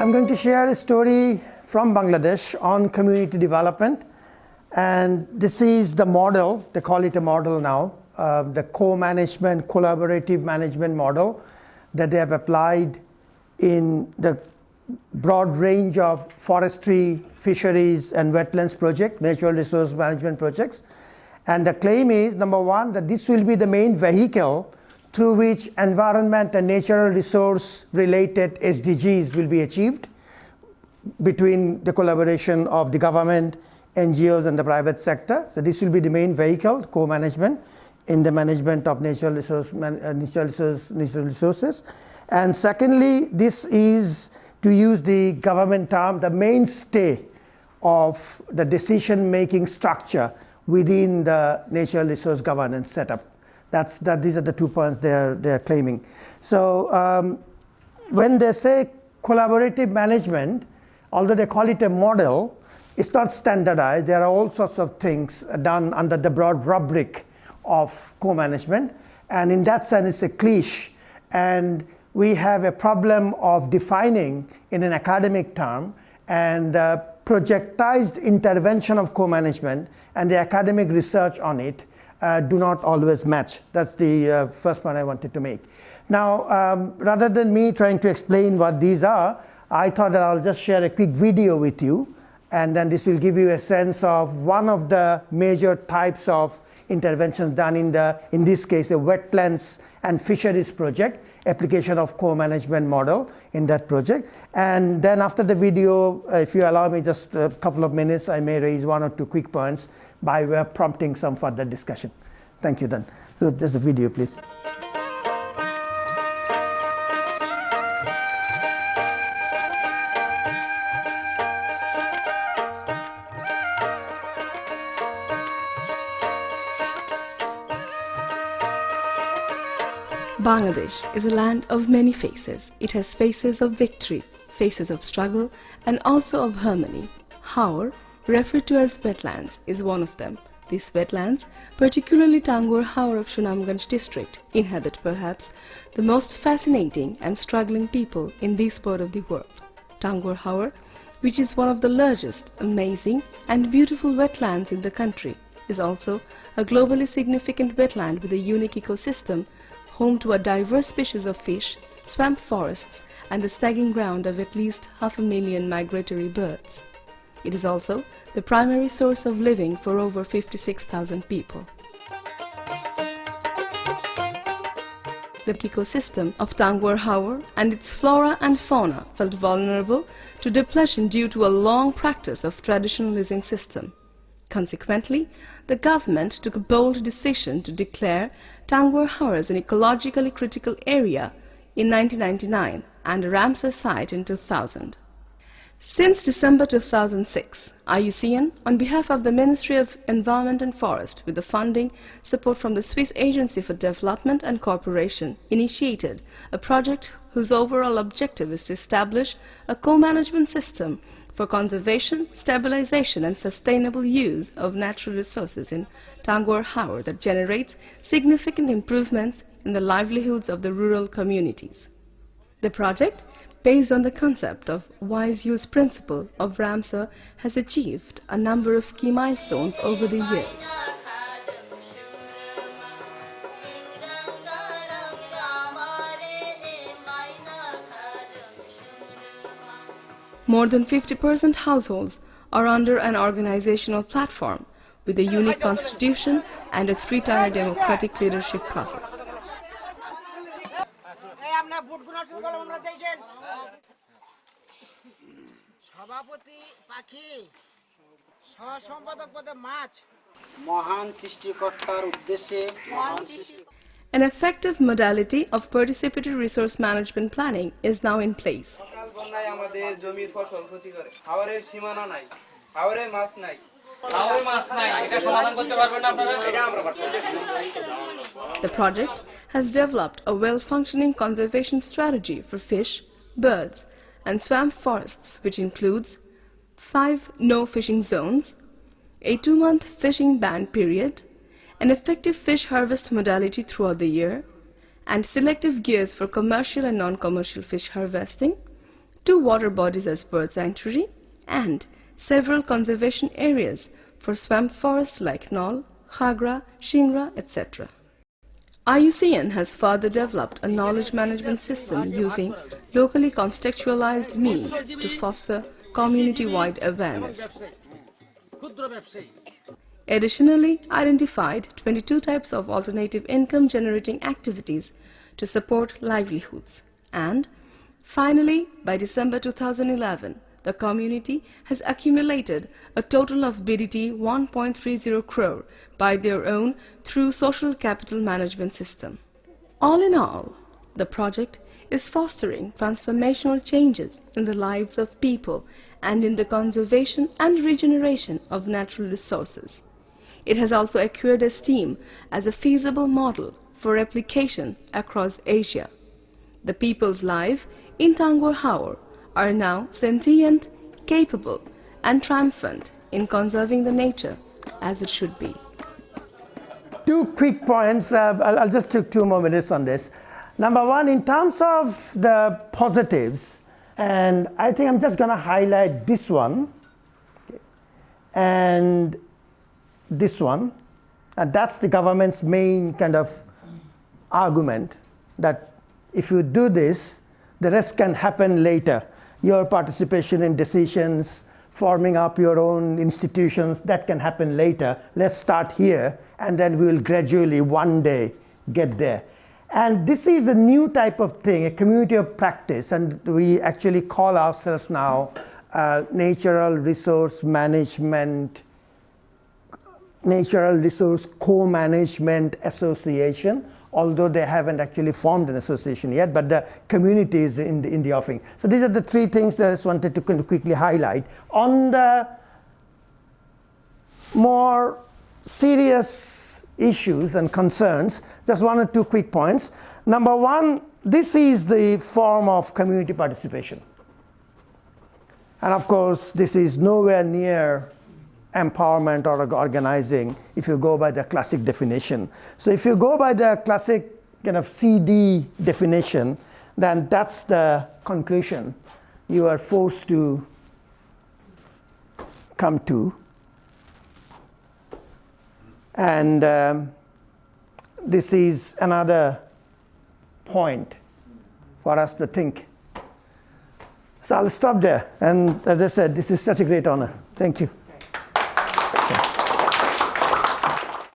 I'm going to share a story from Bangladesh on community development. And this is the model, they call it a model now, the co-management, collaborative management model that they have applied in the broad range of forestry, fisheries, and wetlands projects, natural resource management projects. And the claim is, number one, that this will be the main vehicle through which environment and natural resource related SDGs will be achieved between the collaboration of the government, NGOs, and the private sector. So this will be the main vehicle, co-management, in the management of natural resources. And secondly, this is, to use the government term, the mainstay of the decision-making structure within the natural resource governance setup. These are the 2 points they're claiming. So when they say collaborative management, although they call it a model, it's not standardized. There are all sorts of things done under the broad rubric of co-management. And in that sense, it's a cliche. And we have a problem of defining in an academic term, and the projectized intervention of co-management and the academic research on it do not always match. That's the first point I wanted to make. Now, rather than me trying to explain what these are, I thought that I'll just share a quick video with you, and then this will give you a sense of one of the major types of interventions done in this case, a wetlands and fisheries project, application of co-management model in that project. And then after the video, if you allow me just a couple of minutes, I may raise 1 or 2 quick points by way of prompting some further discussion. Thank you then. So just the video, please. Bangladesh is a land of many faces. It has faces of victory, faces of struggle, and also of harmony. Haor, referred to as wetlands, is one of them. These wetlands, particularly Tangur Haor of Sunamganj district, inhabit perhaps the most fascinating and struggling people in this part of the world. Tangur Haor, which is one of the largest, amazing, and beautiful wetlands in the country, is also a globally significant wetland with a unique ecosystem, home to a diverse species of fish, swamp forests, and the staging ground of at least 500,000 migratory birds. It is also the primary source of living for over 56,000 people. The ecosystem of Tangur Haor and its flora and fauna felt vulnerable to depletion due to a long practice of traditional leasing system. Consequently, the government took a bold decision to declare Tangur Haor as an ecologically critical area in 1999 and a Ramsar site in 2000. Since December 2006, IUCN, on behalf of the Ministry of Environment and Forest, with the funding support from the Swiss Agency for Development and Cooperation, initiated a project whose overall objective is to establish a co-management system for conservation, stabilization, and sustainable use of natural resources in Tangur Haor that generates significant improvements in the livelihoods of the rural communities. The project, based on the concept of wise use principle of Ramsar, has achieved a number of key milestones over the years. More than 50% households are under an organizational platform with a unique constitution and a 3-tier democratic leadership process. An effective modality of participatory resource management planning is now in place. The project has developed a well-functioning conservation strategy for fish, birds, and swamp forests, which includes 5 no-fishing zones, a 2-month fishing ban period, an effective fish harvest modality throughout the year, and selective gears for commercial and non-commercial fish harvesting, 2 water bodies as bird sanctuary, and several conservation areas for swamp forest like Nol, Khagra, Shingra, etc. IUCN has further developed a knowledge management system using locally contextualized means to foster community-wide awareness. Additionally, identified 22 types of alternative income generating activities to support livelihoods. And finally, by December 2011, the community has accumulated a total of BDT 1.30 crore by their own through social capital management system. All in all, the project is fostering transformational changes in the lives of people and in the conservation and regeneration of natural resources. It has also acquired esteem as a feasible model for replication across Asia. The people's lives in Tangwar Haor are now sentient, capable, and triumphant in conserving the nature as it should be. 2 quick points. I'll just take 2 more minutes on this. Number 1, in terms of the positives, and I think I'm just going to highlight this one and this one, and that's the government's main kind of argument that if you do this, the rest can happen later. Your participation in decisions, forming up your own institutions, that can happen later. Let's start here, and then we will gradually one day get there. And this is the new type of thing, a community of practice, and we actually call ourselves now Natural Resource Management, Natural Resource Co-Management Association, although they haven't actually formed an association yet, but the community is in the offing. So these are the 3 things that I just wanted to quickly highlight. On the more serious issues and concerns, just 1 or 2 quick points. Number 1, this is the form of community participation. And of course, this is nowhere near empowerment or organizing if you go by the classic definition. So if you go by the classic kind of CD definition, then that's the conclusion you are forced to come to. And this is another point for us to think. So I'll stop there. And as I said, this is such a great honor. Thank you.